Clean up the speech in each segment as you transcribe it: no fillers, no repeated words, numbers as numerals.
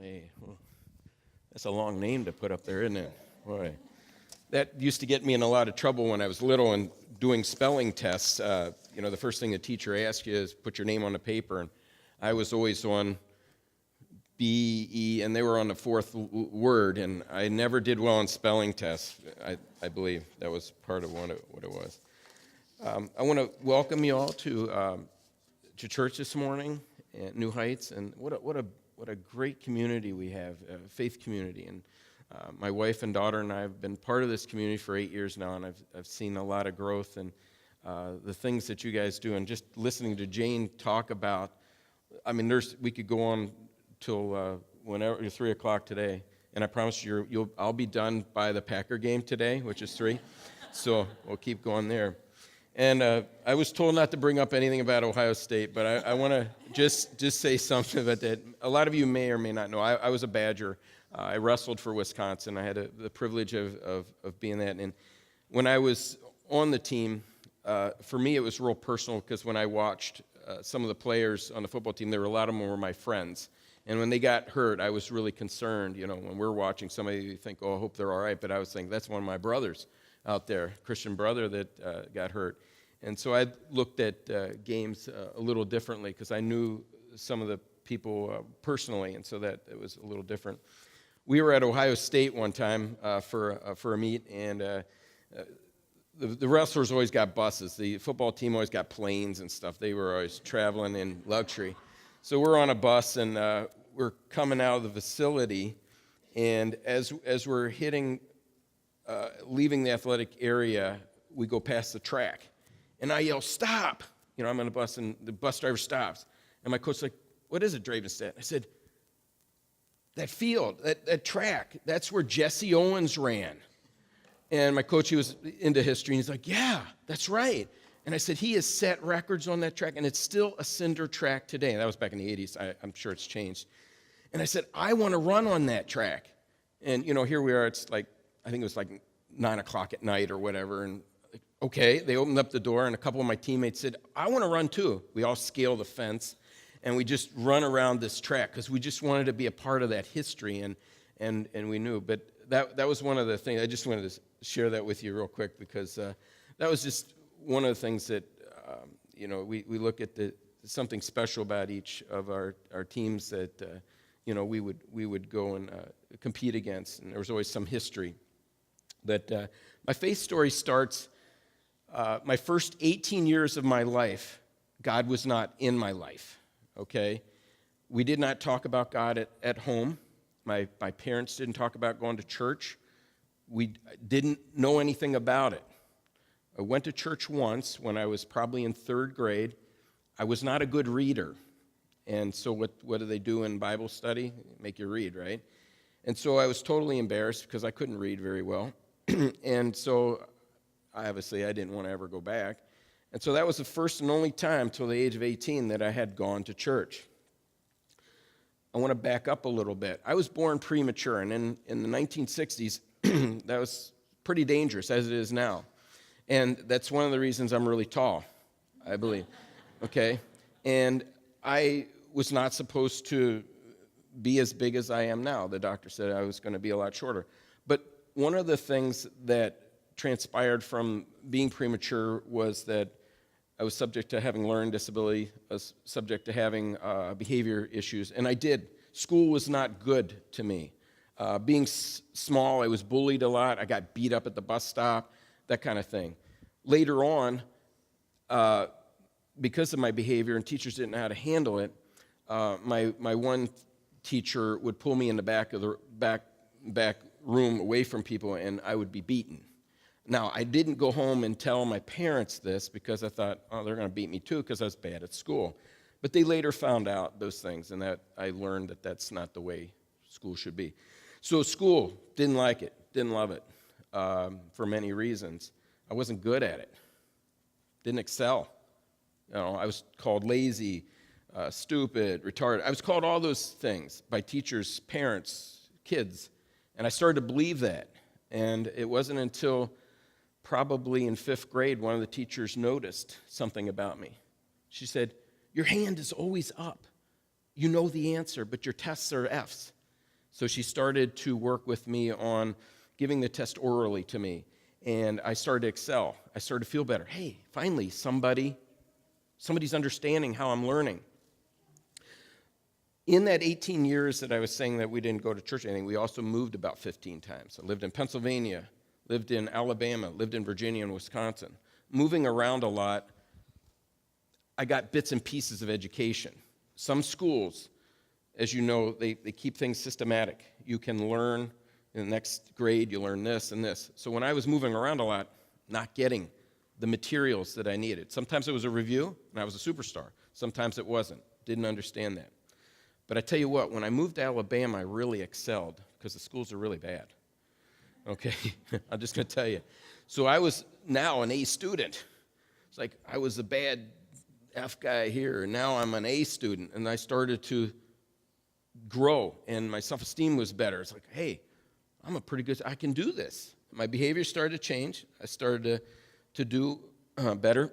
Hey, well, that's a long name to put up there, isn't it? Boy, that used to get me in a lot of trouble when I was little and doing spelling tests. The first thing a teacher asks you is put your name on the paper, and I was always on B, E, and they were on the fourth word, and I never did well on spelling tests, I believe. That was part of what it was. I want to welcome you all to church this morning at New Heights, and what a great community we have, faith community. And my wife and daughter and I have been part of this community for 8 years now, and I've seen a lot of growth and the things that you guys do. And just listening to Jane talk about, we could go on till whenever 3 o'clock today, and I promise I'll be done by the Packer game today, which is 3. So we'll keep going there. And I was told not to bring up anything about Ohio State, but I want to just say something about that. A lot of you may or may not know. I was a Badger. I wrestled for Wisconsin. I had the privilege of being that. And when I was on the team, for me it was real personal because when I watched some of the players on the football team, a lot of them were my friends. And when they got hurt, I was really concerned. When we're watching somebody, you think, oh, I hope they're all right. But I was thinking, that's one of my brothers out there, Christian brother that got hurt. And so I looked at games a little differently because I knew some of the people personally, and so that it was a little different. We were at Ohio State one time for a meet, and the wrestlers always got buses. The football team always got planes and stuff. They were always traveling in luxury. So we're on a bus, and we're coming out of the facility, and as we're leaving the athletic area, we go past the track. And I yell, stop! I'm on a bus, and the bus driver stops. And my coach's like, what is it, Drabenstadt? I said, that field, that track, that's where Jesse Owens ran. And my coach, he was into history, and he's like, yeah, that's right. And I said, he has set records on that track, and it's still a cinder track today. And that was back in the 80s. I'm sure it's changed. And I said, I want to run on that track. And, here we are. It's like, I think it was like 9 o'clock at night or whatever. And, okay, they opened up the door, and a couple of my teammates said, I want to run too. We all scale the fence, and we just run around this track because we just wanted to be a part of that history, and we knew. But that was one of the things. I just wanted to share that with you real quick because that was just one of the things that, we look at something special about each of our teams that, we would go and compete against, and there was always some history. But my faith story starts my first 18 years of my life. God was not in my life, okay? We did not talk about God at home. My parents didn't talk about going to church. We didn't know anything about it. I went to church once when I was probably in 3rd grade. I was not a good reader. And so what do they do in Bible study? Make you read, right? And so I was totally embarrassed because I couldn't read very well. And so obviously I didn't want to ever go back. And so that was the first and only time till the age of 18 that I had gone to church. I want to back up a little bit. I was born premature, and in the 1960s, that was pretty dangerous, as it is now. And that's one of the reasons I'm really tall, I believe, okay? And I was not supposed to be as big as I am now. The doctor said I was going to be a lot shorter. But one of the things that transpired from being premature was that I was subject to having learning disability, I was subject to having behavior issues, and I did. School was not good to me. Being small, I was bullied a lot. I got beat up at the bus stop, that kind of thing. Later on, because of my behavior and teachers didn't know how to handle it, my one teacher would pull me in the back of the back room away from people, and I would be beaten. Now, I didn't go home and tell my parents this because I thought, oh, they're going to beat me too because I was bad at school. But they later found out those things, and that I learned that that's not the way school should be. So school, didn't like it, didn't love it for many reasons. I wasn't good at it, didn't excel. I was called lazy, stupid, retarded. I was called all those things by teachers, parents, kids, and I started to believe that. And it wasn't until probably in 5th grade one of the teachers noticed something about me. She said, your hand is always up. You know the answer, but your tests are Fs. So she started to work with me on giving the test orally to me, and I started to excel. I started to feel better. Hey, finally, somebody's understanding how I'm learning. In that 18 years that I was saying that we didn't go to church or anything, we also moved about 15 times. I lived in Pennsylvania, lived in Alabama, lived in Virginia and Wisconsin. Moving around a lot, I got bits and pieces of education. Some schools, as you know, they keep things systematic. You can learn in the next grade, you learn this and this. So when I was moving around a lot, not getting the materials that I needed. Sometimes it was a review, and I was a superstar. Sometimes it wasn't. Didn't understand that. But I tell you what, when I moved to Alabama, I really excelled because the schools are really bad. Okay, I'm just going to tell you. So I was now an A student. It's like I was a bad F guy here, and now I'm an A student, and I started to grow, and my self-esteem was better. It's like, hey, I'm a pretty good, I can do this. My behavior started to change. I started to do better.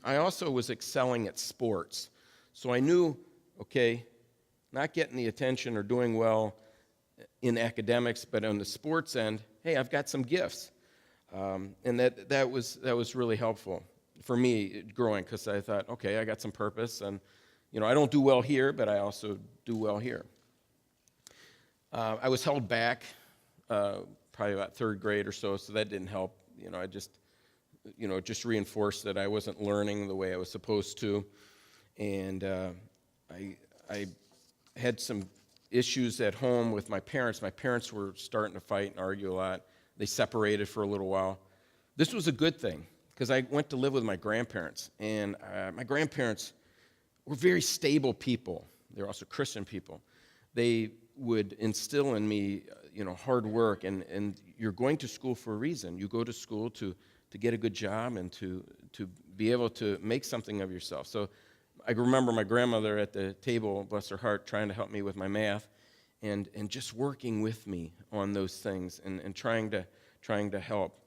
I also was excelling at sports. So I knew, okay, not getting the attention or doing well in academics, but on the sports end, hey, I've got some gifts. And that was really helpful for me growing, because I thought, okay, I got some purpose, and I don't do well here, but I also do well here. I was held back probably about third grade or so that didn't help. I just reinforced that I wasn't learning the way I was supposed to, and I had some issues at home with my parents. My parents were starting to fight and argue a lot. They separated for a little while. This was a good thing, because I went to live with my grandparents, and my grandparents were very stable people. They were also Christian people. They would instill in me, hard work, and you're going to school for a reason. You go to school to get a good job and to be able to make something of yourself. So I remember my grandmother at the table, bless her heart, trying to help me with my math, and just working with me on those things and trying to help.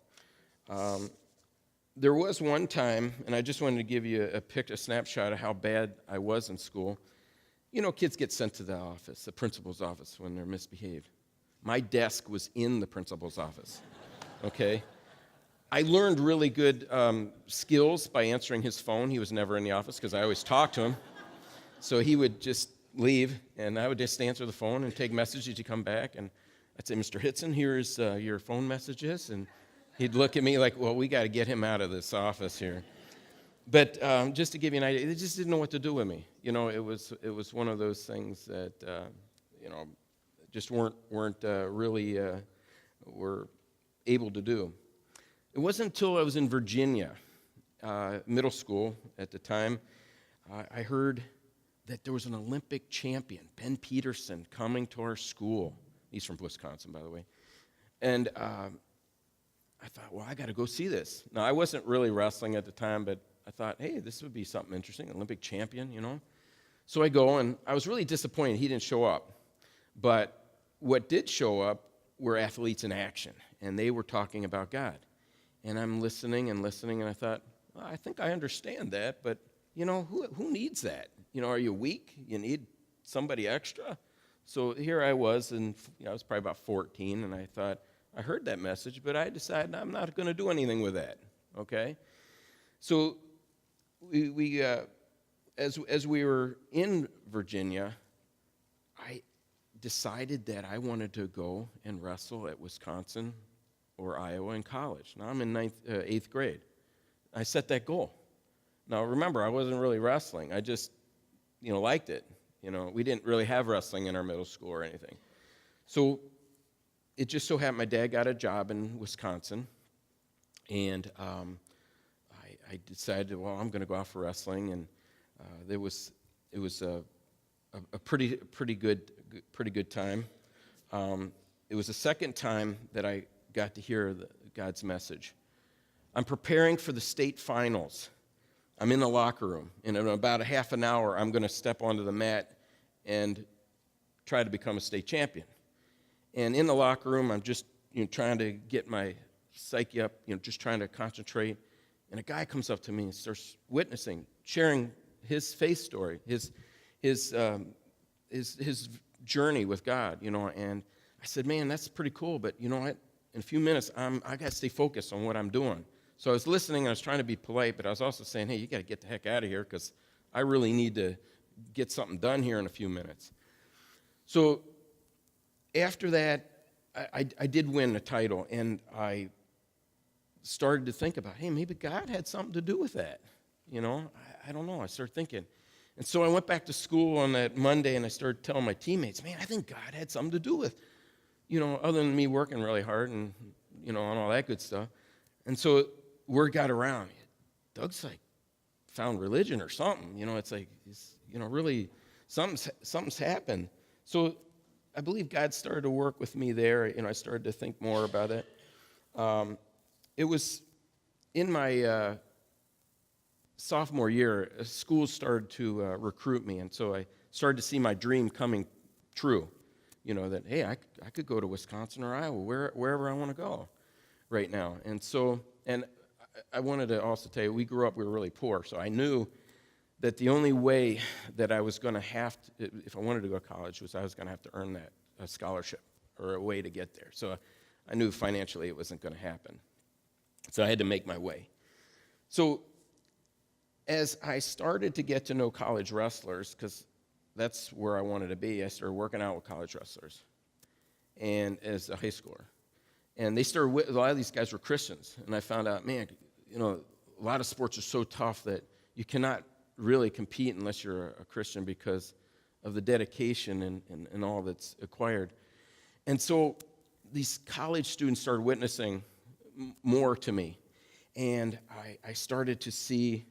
There was one time, and I just wanted to give you a snapshot of how bad I was in school. Kids get sent to the office, the principal's office, when they're misbehaved. My desk was in the principal's office, okay? I learned really good skills by answering his phone. He was never in the office because I always talked to him. So he would just leave, and I would just answer the phone and take messages. He'd come back, and I'd say, Mr. Hitson, here's your phone messages. And he'd look at me like, well, we got to get him out of this office here. But just to give you an idea, they just didn't know what to do with me. It was one of those things that, just weren't really were able to do. It wasn't until I was in Virginia, middle school at the time, I heard that there was an Olympic champion, Ben Peterson, coming to our school. He's from Wisconsin, by the way. And I thought, well, I got to go see this. Now, I wasn't really wrestling at the time, but I thought, hey, this would be something interesting, Olympic champion, So I go, and I was really disappointed he didn't show up. But what did show up were athletes in action, and they were talking about God. And I'm listening, and I thought, well, I think I understand that, but, who needs that? Are you weak? You need somebody extra? So here I was, and I was probably about 14, and I thought, I heard that message, but I decided I'm not going to do anything with that, okay? So we as we were in Virginia, I decided that I wanted to go and wrestle at Wisconsin or Iowa in college. Now I'm in 8th grade. I set that goal. Now remember, I wasn't really wrestling. I just, liked it. We didn't really have wrestling in our middle school or anything. So it just so happened my dad got a job in Wisconsin, and I decided, well, I'm going to go out for wrestling, and it was a pretty good time. It was the second time that I got to hear God's message. I'm preparing for the state finals. I'm in the locker room, and in about a half an hour, I'm going to step onto the mat and try to become a state champion. And in the locker room, I'm just trying to get my psyche up, just trying to concentrate. And a guy comes up to me and starts witnessing, sharing his faith story, his journey with God, and I said, man, that's pretty cool, but you know what? In a few minutes, I got to stay focused on what I'm doing. So I was listening, and I was trying to be polite, but I was also saying, hey, you got to get the heck out of here because I really need to get something done here in a few minutes. So after that, I did win the title, and I started to think about, hey, maybe God had something to do with that. You know, I don't know. I started thinking. And so I went back to school on that Monday, and I started telling my teammates, man, I think God had something to do with, you know, other than me working really hard and, you know, and all that good stuff. And so word got around. Doug's like found religion or something. You know, it's like, you know, really something's happened. So I believe God started to work with me there. You know, I started to think more about it. It was in my sophomore year, schools started to recruit me, and so I started to see my dream coming true. You know, that, hey, I could go to Wisconsin or Iowa, wherever I want to go right now. And so, and I wanted to also tell you, we were really poor, so I knew that the only way that I was going to have to, if I wanted to go to college, was I was going to have to earn that a scholarship or a way to get there. So I knew financially it wasn't going to happen. So I had to make my way. So as I started to get to know college wrestlers, because that's where I wanted to be, I started working out with college wrestlers and as a high schooler. And they started, a lot of these guys were Christians. And I found out, man, you know, a lot of sports are so tough that you cannot really compete unless you're a Christian because of the dedication and all that's acquired. And so these college students started witnessing more to me. And I started to see,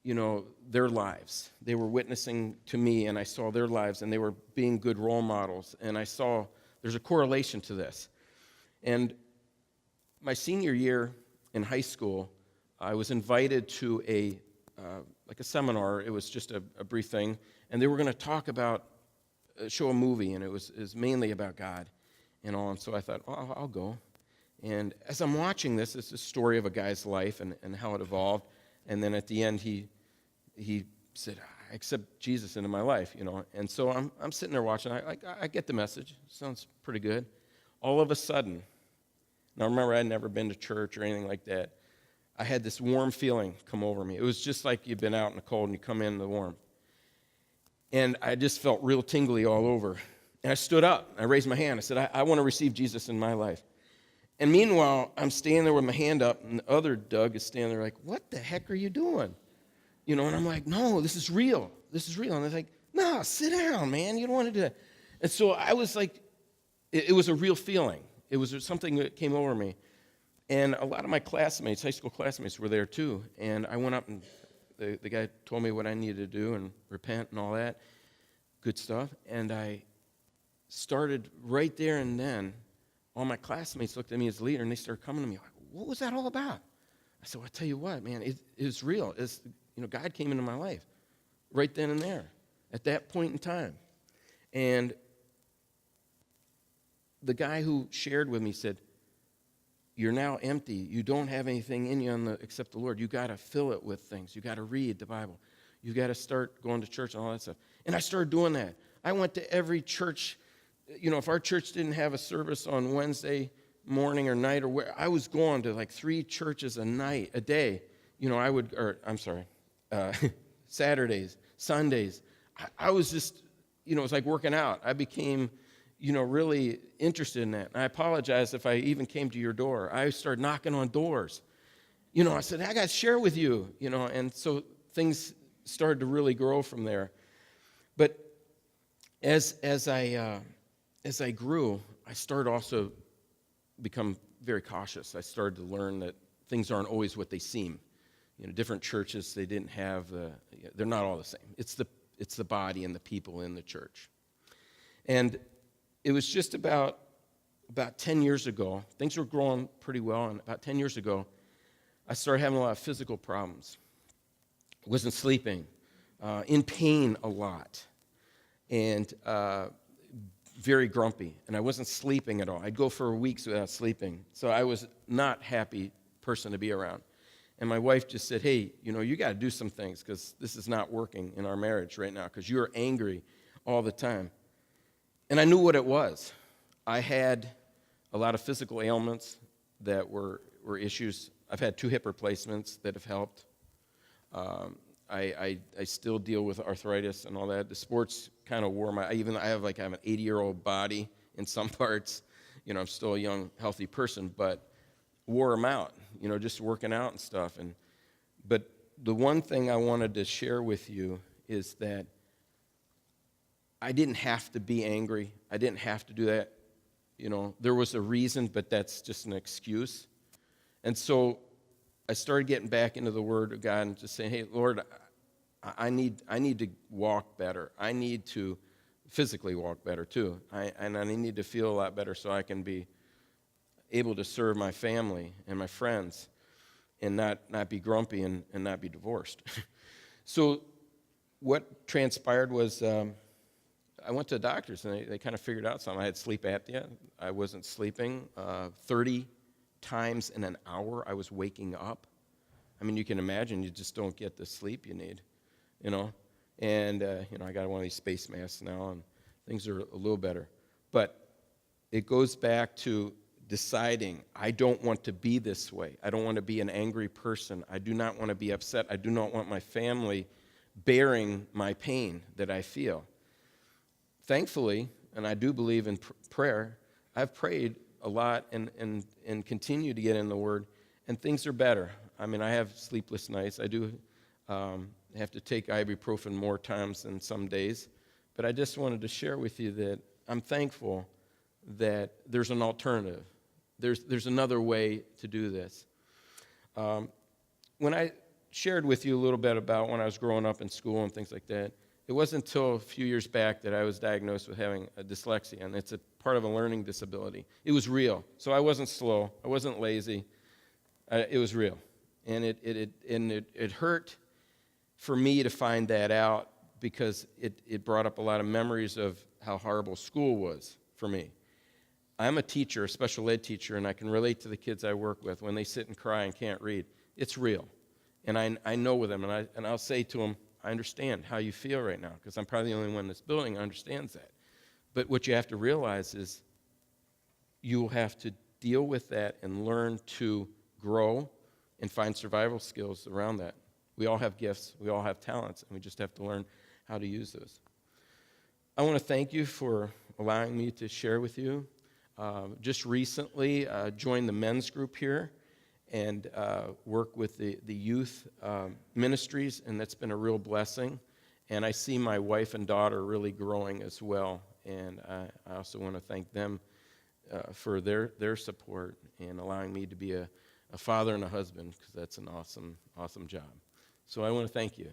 you know, their lives. They were witnessing to me, and I saw their lives, and they were being good role models. And I saw there's a correlation to this. And my senior year in high school, I was invited to a seminar. It was just a brief thing, and they were going to talk about, show a movie, and it was mainly about God and all. And so I thought, well, I'll go. And as I'm watching this, it's a story of a guy's life and how it evolved. And then at the end, he said, I accept Jesus into my life, you know. And so I'm sitting there watching. I get the message. Sounds pretty good. All of a sudden, now remember, I'd never been to church or anything like that. I had this warm feeling come over me. It was just like you'd been out in the cold and you come in the warm. And I just felt real tingly all over. And I stood up. I raised my hand. I said, I want to receive Jesus in my life. And meanwhile, I'm standing there with my hand up, and the other Doug is standing there like, what the heck are you doing? You know, and I'm like, no, this is real. This is real. And they're like, no, sit down, man. You don't want to do that. And so I was like, it was a real feeling. It was something that came over me. And a lot of my classmates, high school classmates, were there too. And I went up, and the guy told me what I needed to do and repent and all that good stuff. And I started right there and then. All my classmates looked at me as leader, and they started coming to me like, what was that all about? I said, well, I tell you what, man, it's real. It's, you know, God came into my life right then and there at that point in time. And the guy who shared with me said, you're now empty. You don't have anything in you except the Lord. You got to fill it with things. You got to read the Bible. You got to start going to church and all that stuff. And I started doing that. I went to every church. You know, if our church didn't have a service on Wednesday morning or night, or where I was going to like 3 churches a day. You know, Saturdays, Sundays. I was just, you know, it was like working out. I became, you know, really interested in that. And I apologize if I even came to your door. I started knocking on doors. You know, I said, I got to share with you, you know, and so things started to really grow from there. But as I grew, I started also become very cautious. I started to learn that things aren't always what they seem. You know, different churches, they didn't have they're not all the same. It's the body and the people in the church. And it was just about 10 years ago, things were growing pretty well, and about 10 years ago, I started having a lot of physical problems. I wasn't sleeping, in pain a lot, and very grumpy, and I wasn't sleeping at all. I'd go for weeks without sleeping, so I was not a happy person to be around. And my wife just said, hey, you know, you got to do some things because this is not working in our marriage right now because you're angry all the time. And I knew what it was. I had a lot of physical ailments that were issues. I've had 2 hip replacements that have helped. I still deal with arthritis and all that. The sports kind of wore I have an 80-year-old body in some parts. I'm still a young, healthy person, but wore them out, just working out and stuff. But the one thing I wanted to share with you is that I didn't have to be angry. I didn't have to do that. There was a reason, but that's just an excuse. And so I started getting back into the Word of God and just saying, hey, Lord, I need to walk better. I need to physically walk better too. And I need to feel a lot better so I can be able to serve my family and my friends and not be grumpy and not be divorced. So what transpired was I went to the doctors, and they kind of figured out something. I had sleep apnea. I wasn't sleeping. 30 times in an hour I was waking up. I mean, you can imagine you just don't get the sleep you need, And, I got one of these space masks now, and things are a little better. But it goes back to deciding, I don't want to be this way. I don't want to be an angry person. I do not want to be upset. I do not want my family bearing my pain that I feel. Thankfully, and I do believe in prayer, I've prayed a lot and continue to get in the Word, and things are better. I mean, I have sleepless nights. I do have to take ibuprofen more times than some days. But I just wanted to share with you that I'm thankful that there's an alternative. There's another way to do this. When I shared with you a little bit about when I was growing up in school and things like that, it wasn't until a few years back that I was diagnosed with having a dyslexia, and it's a part of a learning disability. It was real. So I wasn't slow. I wasn't lazy. It was real. And it hurt for me to find that out because it brought up a lot of memories of how horrible school was for me. I'm a teacher, a special ed teacher, and I can relate to the kids I work with when they sit and cry and can't read. It's real. And I know with them, and I'll say to them, I understand how you feel right now, because I'm probably the only one in this building who understands that. But what you have to realize is you will have to deal with that and learn to grow and find survival skills around that. We all have gifts, we all have talents, and we just have to learn how to use those. I want to thank you for allowing me to share with you. Just recently joined the men's group here and work with the youth ministries, and that's been a real blessing. And I see my wife and daughter really growing as well, and I also want to thank them for their support and allowing me to be a father and a husband, because that's an awesome job. So I want to thank you.